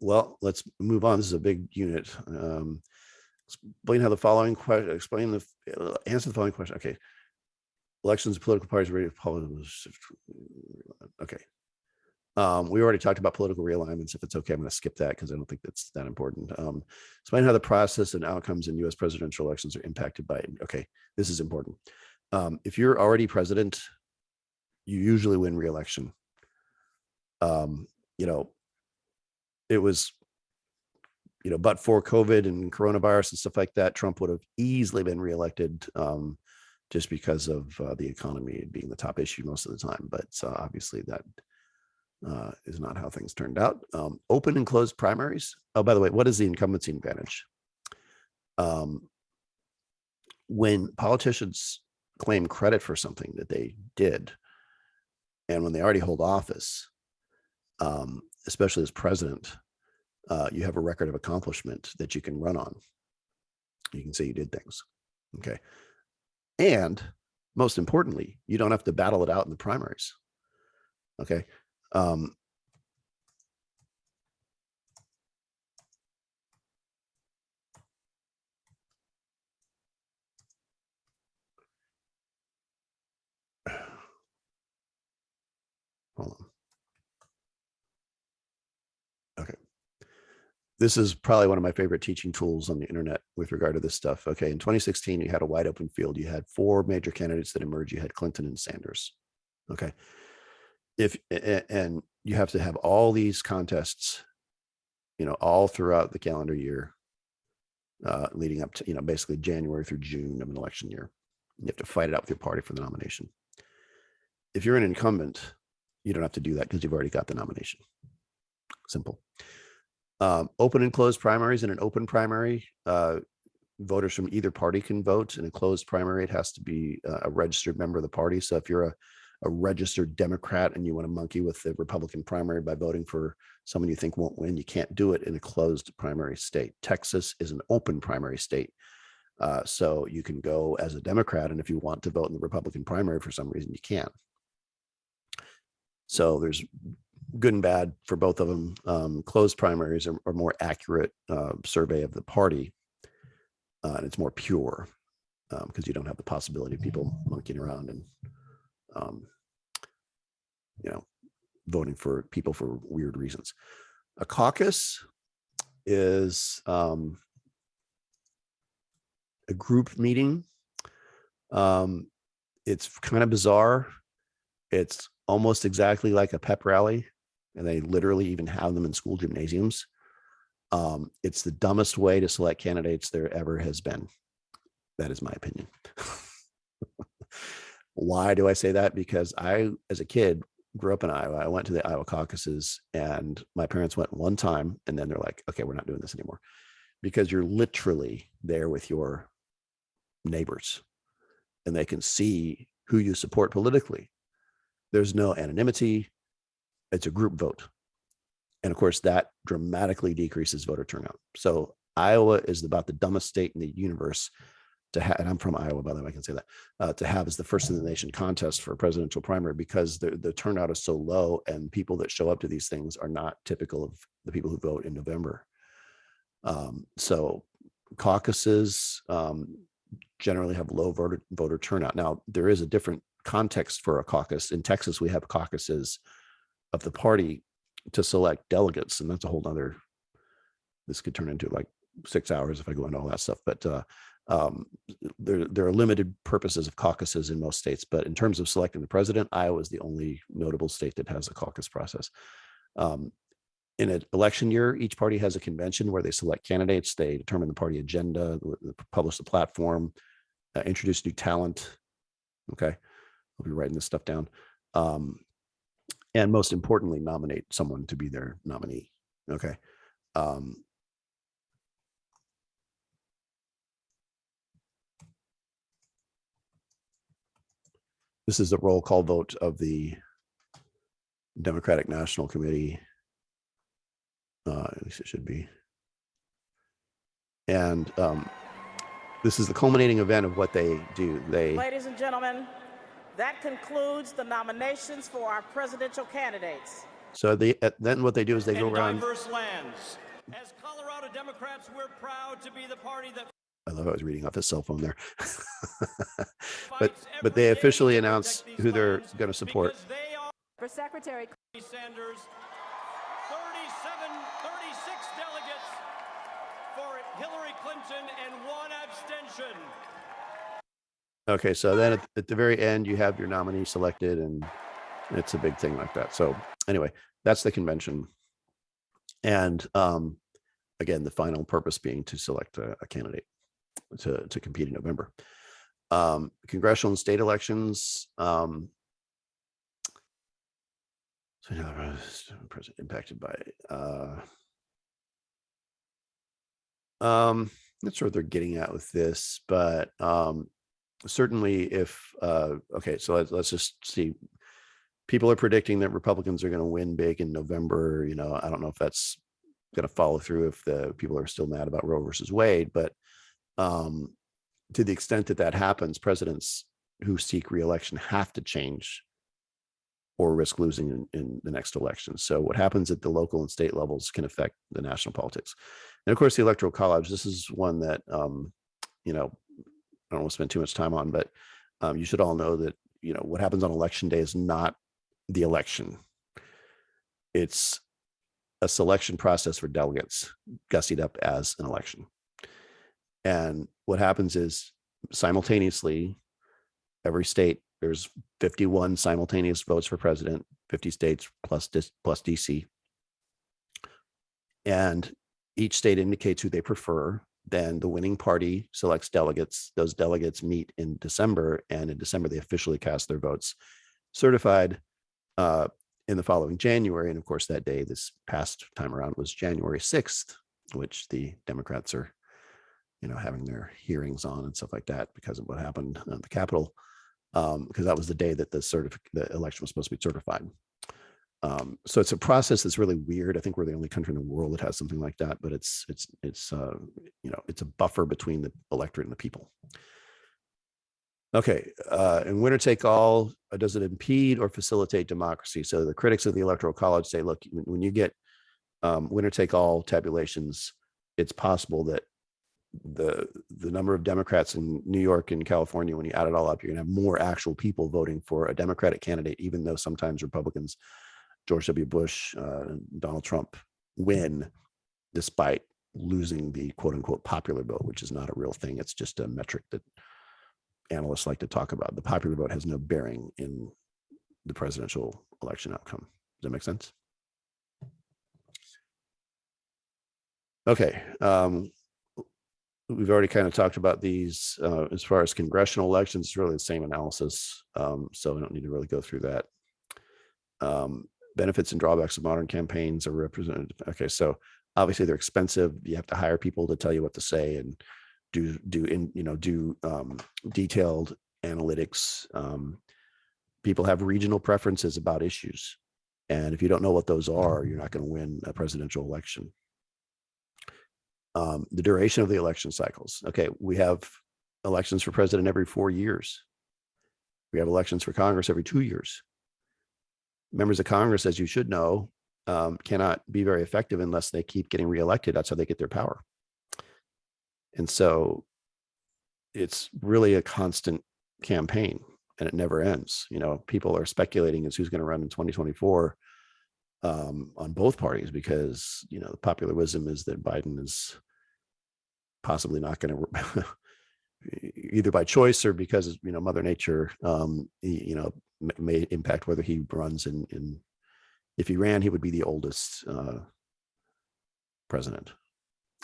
Well, let's move on. This is a big unit. Explain how the following question, answer the following question. Okay. Elections, political parties, okay. We already talked about political realignments. If it's okay, I'm going to skip that because I don't think that's that important. Explain how the process and outcomes in U.S. presidential elections are impacted by it. Okay, this is important. If you're already president, you usually win re-election. It was, but for COVID and coronavirus and stuff like that, Trump would have easily been reelected just because of the economy being the top issue most of the time. But obviously that is not how things turned out. Open and closed primaries. Oh, by the way, what is the incumbency advantage? When politicians claim credit for something that they did, and when they already hold office, especially as president, you have a record of accomplishment that you can run on. You can say you did things. Okay. And most importantly, you don't have to battle it out in the primaries. Okay. Hold on. Okay. This is probably one of my favorite teaching tools on the internet with regard to this stuff. Okay. In 2016, you had a wide open field. You had four major candidates that emerged. You had Clinton and Sanders. Okay. And you have to have all these contests, all throughout the calendar year, leading up to, basically January through June of an election year. You have to fight it out with your party for the nomination. If you're an incumbent, you don't have to do that because you've already got the nomination. Simple. Open and closed primaries. In an open primary, voters from either party can vote. In a closed primary, it has to be a registered member of the party. So if you're a registered Democrat and you want to monkey with the Republican primary by voting for someone you think won't win, you can't do it in a closed primary state. Texas is an open primary state. So you can go as a Democrat, and if you want to vote in the Republican primary for some reason, you can. So there's good and bad for both of them. Closed primaries are more accurate survey of the party, and it's more pure because you don't have the possibility of people monkeying around and voting for people for weird reasons. A caucus is a group meeting. It's kind of bizarre. It's almost exactly like a pep rally, and they literally even have them in school gymnasiums. It's the dumbest way to select candidates there ever has been. That is my opinion. Why do I say that? Because I, as a kid, grew up in Iowa. I went to the Iowa caucuses, and my parents went one time, and then they're like, okay, we're not doing this anymore, because you're literally there with your neighbors and they can see who you support politically. There's no anonymity. It's a group vote. And of course, that dramatically decreases voter turnout. So Iowa is about the dumbest state in the universe to have, and I'm from Iowa, by the way, I can say that, to have as the first in the nation contest for a presidential primary, because the turnout is so low and people that show up to these things are not typical of the people who vote in November. So caucuses generally have low voter turnout. Now, there is a different context for a caucus. In Texas, we have caucuses of the party to select delegates, and that's a whole nother, this could turn into like 6 hours if I go into all that stuff, but there are limited purposes of caucuses in most states. But in terms of selecting the president, Iowa is the only notable state that has a caucus process. In an election year, each party has a convention where they select candidates, they determine the party agenda, publish the platform, introduce new talent. Okay, I'll be writing this stuff down. And most importantly, nominate someone to be their nominee. Okay. This is a roll call vote of the Democratic National Committee. At least it should be. And this is the culminating event of what they do. Ladies and gentlemen, that concludes the nominations for our presidential candidates. So then what they do is they go around. Diverse lands. As Colorado Democrats, we're proud to be the party that. I love I was reading off his cell phone there. but they officially announce who they're going to support. For Secretary Sanders, 36 delegates for Hillary Clinton and 1 abstention. Okay, so then at the very end, you have your nominee selected, and it's a big thing like that. So anyway, that's the convention. And again, the final purpose being to select a candidate to compete in November. Congressional and state elections. So president impacted by not sure what they're getting at with this, but certainly if okay, so let's just see. People are predicting that Republicans are going to win big in November. You know, I don't know if that's going to follow through if the people are still mad about Roe versus Wade, but to the extent that that happens, presidents who seek re-election have to change or risk losing in the next election. So what happens at the local and state levels can affect the national politics. And of course, the Electoral College, this is one that, you know, I don't want to spend too much time on, but you should all know that, you know, what happens on election day is not the election. It's a selection process for delegates gussied up as an election. And what happens is simultaneously, every state, there's 51 simultaneous votes for president, 50 states plus DC. And each state indicates who they prefer. Then the winning party selects delegates. Those delegates meet in December, and in December, they officially cast their votes, certified in the following January. And of course, that day, this past time around, was January 6th, which the Democrats are, you know, having their hearings on and stuff like that because of what happened at the Capitol, because that was the day that the election was supposed to be certified. So it's a process that's really weird. I think we're the only country in the world that has something like that, but it's you know, it's a buffer between the electorate and the people. Okay, and winner take all, does it impede or facilitate democracy? So the critics of the Electoral College say, look, when you get winner take all tabulations, it's possible that the number of Democrats in New York and California, when you add it all up, you're gonna have more actual people voting for a Democratic candidate, even though sometimes Republicans, George W. Bush, Donald Trump win despite losing the quote unquote popular vote, which is not a real thing. It's just a metric that analysts like to talk about. The popular vote has no bearing in the presidential election outcome. Does that make sense? Okay. We've already kind of talked about these. As far as congressional elections, it's really the same analysis. So we don't need to really go through that. Benefits and drawbacks of modern campaigns are represented. Okay, so obviously they're expensive. You have to hire people to tell you what to say and do detailed analytics. People have regional preferences about issues, and if you don't know what those are, you're not going to win a presidential election. The duration of the election cycles. Okay, we have elections for president every 4 years. We have elections for Congress every 2 years. Members of Congress, as you should know, cannot be very effective unless they keep getting reelected. That's how they get their power. And so it's really a constant campaign, and it never ends. People are speculating as who's going to run in 2024 on both parties, because the popular wisdom is that Biden is possibly not going to either by choice or because Mother Nature may impact whether he runs in if he ran, he would be the oldest president.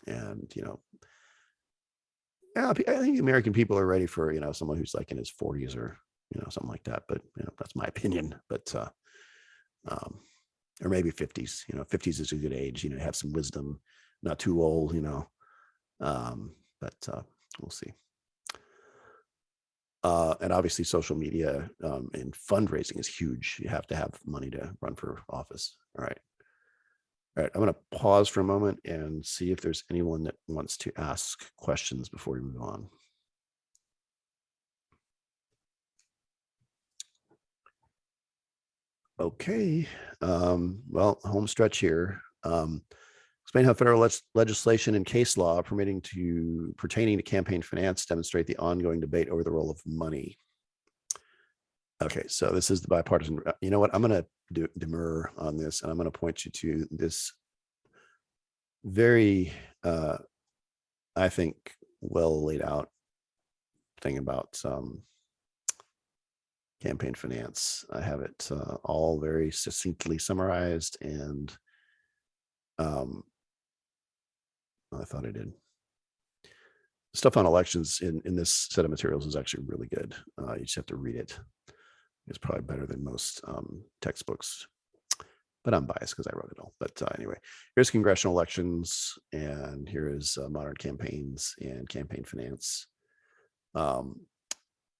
And I think American people are ready for someone who's like in his 40s or something like that, but that's my opinion. But or maybe 50s. 50s is a good age, have some wisdom, not too old, but we'll see. And obviously social media and fundraising is huge. You have to have money to run for office. All right. I'm going to pause for a moment and see if there's anyone that wants to ask questions before we move on. Okay. Well, home stretch here. Explain how federal legislation and case law pertaining to campaign finance demonstrate the ongoing debate over the role of money. Okay, so this is the bipartisan. You know what? I'm going to demur on this, and I'm going to point you to this very, I think, well laid out thing about campaign finance. I have it all very succinctly summarized, and I thought I did. Stuff on elections in this set of materials is actually really good. You just have to read it. It's probably better than most textbooks, but I'm biased because I wrote it all. But anyway, here's congressional elections, and here is modern campaigns and campaign finance. And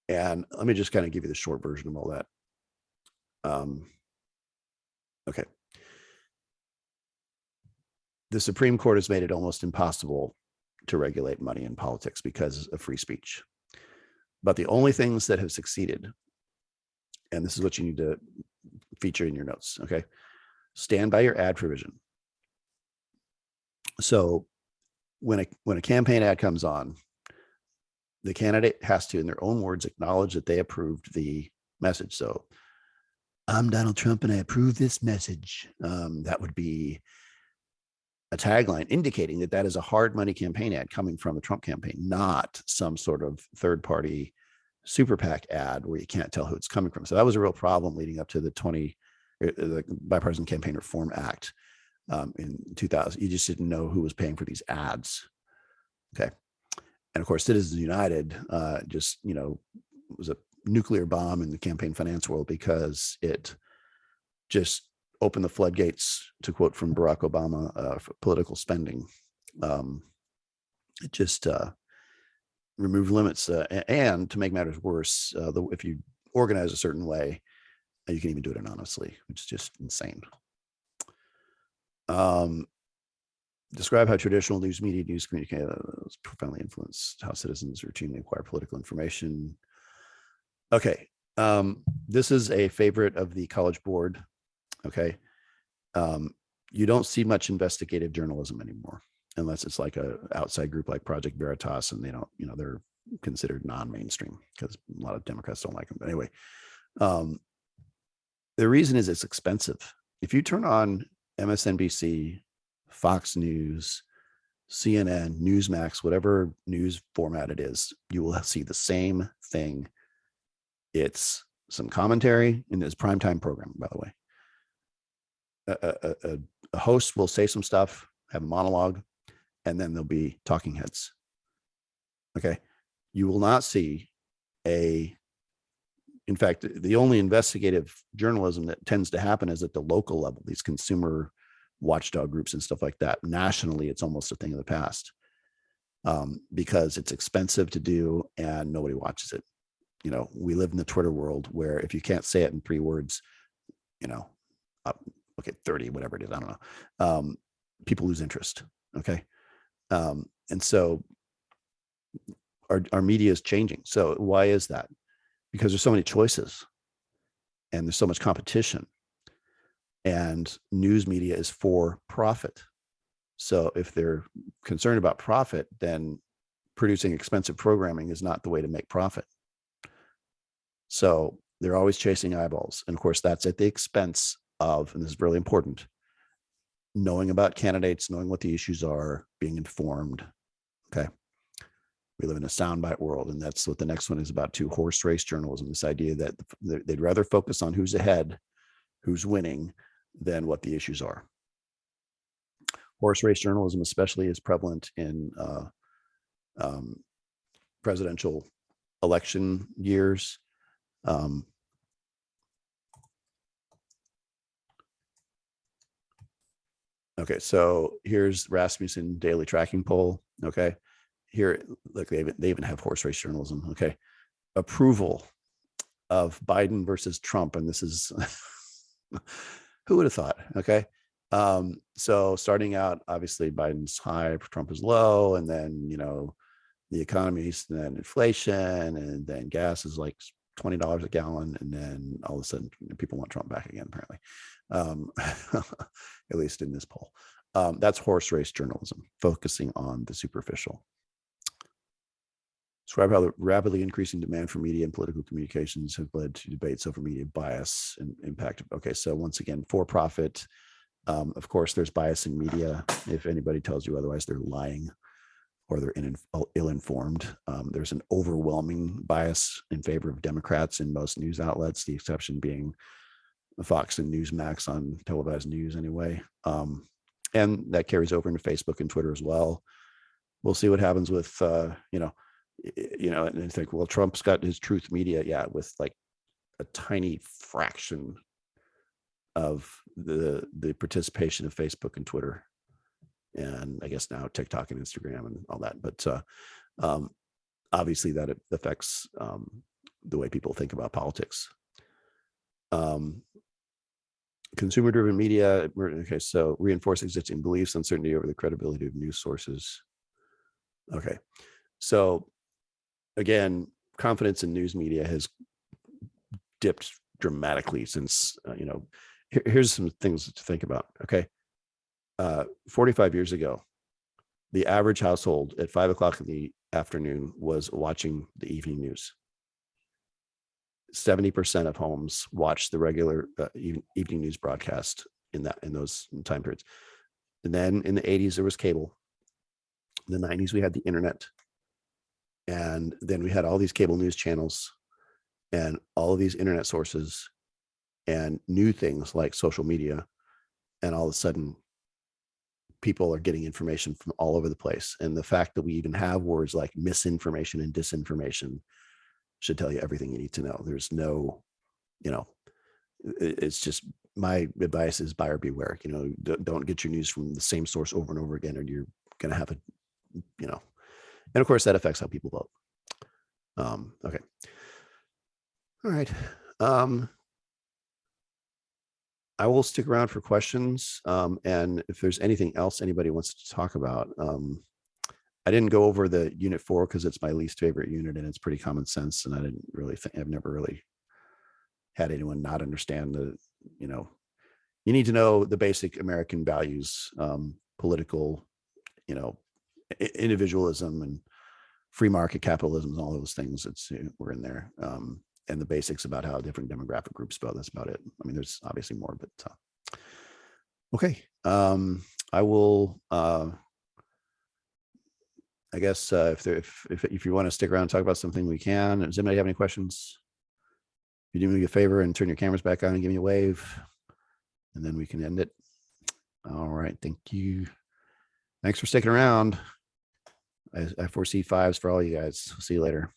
let me just kind of give you the short version of all that. Okay. The Supreme Court has made it almost impossible to regulate money in politics because of free speech. But the only things that have succeeded, and this is what you need to feature in your notes, okay? Stand by your ad provision. So when a campaign ad comes on, the candidate has to, in their own words, acknowledge that they approved the message. So I'm Donald Trump and I approve this message. That would be a tagline indicating that that is a hard money campaign ad coming from the Trump campaign, not some sort of third party super PAC ad where you can't tell who it's coming from. So that was a real problem leading up to the Bipartisan Campaign Reform Act in 2000. You just didn't know who was paying for these ads. Okay. And of course, Citizens United was a nuclear bomb in the campaign finance world because it just opened the floodgates, to quote from Barack Obama, for political spending. It just removed limits. And to make matters worse, if you organize a certain way, you can even do it anonymously, which is just insane. Describe how traditional news media, news communications profoundly influence how citizens routinely acquire political information. Okay. This is a favorite of the College Board. Okay. You don't see much investigative journalism anymore, unless it's like a outside group like Project Veritas, and they don't, they're considered non-mainstream because a lot of Democrats don't like them. But anyway, the reason is it's expensive. If you turn on MSNBC, Fox News, CNN, Newsmax, whatever news format it is, you will see the same thing. It's some commentary, and it's primetime programming, by the way. A host will say some stuff, have a monologue, and then there'll be talking heads. Okay. You will not see in fact, the only investigative journalism that tends to happen is at the local level, these consumer watchdog groups and stuff like that. Nationally, it's almost a thing of the past because it's expensive to do and nobody watches it. We live in the Twitter world where if you can't say it in 3 words, okay, 30, whatever it is, I don't know. People lose interest. Okay. And so our media is changing. So why is that? Because there's so many choices and there's so much competition, and news media is for profit. So if they're concerned about profit, then producing expensive programming is not the way to make profit. So they're always chasing eyeballs. And of course, that's at the expense of, and this is really important, knowing about candidates, knowing what the issues are, being informed. Okay. We live in a soundbite world, and that's what the next one is about too. Horse race journalism, this idea that they'd rather focus on who's ahead, who's winning, than what the issues are. Horse race journalism especially is prevalent in presidential election years. Okay, so here's Rasmussen daily tracking poll. Okay, here, look, they even have horse race journalism. Okay, approval of Biden versus Trump, and this is who would have thought? Okay, so starting out, obviously Biden's high, Trump is low, and then the economy's, and then inflation, and then gas is like $20 a gallon, and then all of a sudden people want Trump back again, apparently, at least in this poll. That's horse race journalism, focusing on the superficial. Describe how the rapidly increasing demand for media and political communications have led to debates over media bias and impact. Okay, so once again, for profit. Of course, there's bias in media. If anybody tells you otherwise, they're lying, or they're ill-informed. There's an overwhelming bias in favor of Democrats in most news outlets, the exception being Fox and Newsmax on televised news anyway. And that carries over into Facebook and Twitter as well. We'll see what happens with, and I think, well, Trump's got his truth media, yeah, with like a tiny fraction of the participation of Facebook and Twitter, and I guess now TikTok and Instagram and all that. But obviously that it affects the way people think about politics. Consumer-driven media. Okay, so reinforce existing beliefs, uncertainty over the credibility of news sources. Okay, so again, confidence in news media has dipped dramatically since, here's some things to think about. Okay. 45 years ago, the average household at 5 o'clock in the afternoon was watching the evening news. 70% of homes watched the regular evening news broadcast in those time periods. And then in the 80s, there was cable. In the 90s, we had the internet. And then we had all these cable news channels and all of these internet sources and new things like social media. And all of a sudden, people are getting information from all over the place. And the fact that we even have words like misinformation and disinformation should tell you everything you need to know. There's no, it's just, my advice is buyer beware. Don't get your news from the same source over and over again, or you're going to have and of course that affects how people vote. Okay. All right. I will stick around for questions. And if there's anything else anybody wants to talk about, I didn't go over the unit 4 because it's my least favorite unit and it's pretty common sense. And I didn't really I've never really had anyone not understand you need to know the basic American values, political, individualism and free market capitalism and all those things. We're in there. And the basics about how different demographic groups feel. That's about it. I mean, there's obviously more, but okay. I will, I guess if you want to stick around and talk about something, we can. Does anybody have any questions? You do me a favor and turn your cameras back on and give me a wave, and then we can end it. All right. Thank you. Thanks for sticking around. I foresee 5s for all you guys. See you later.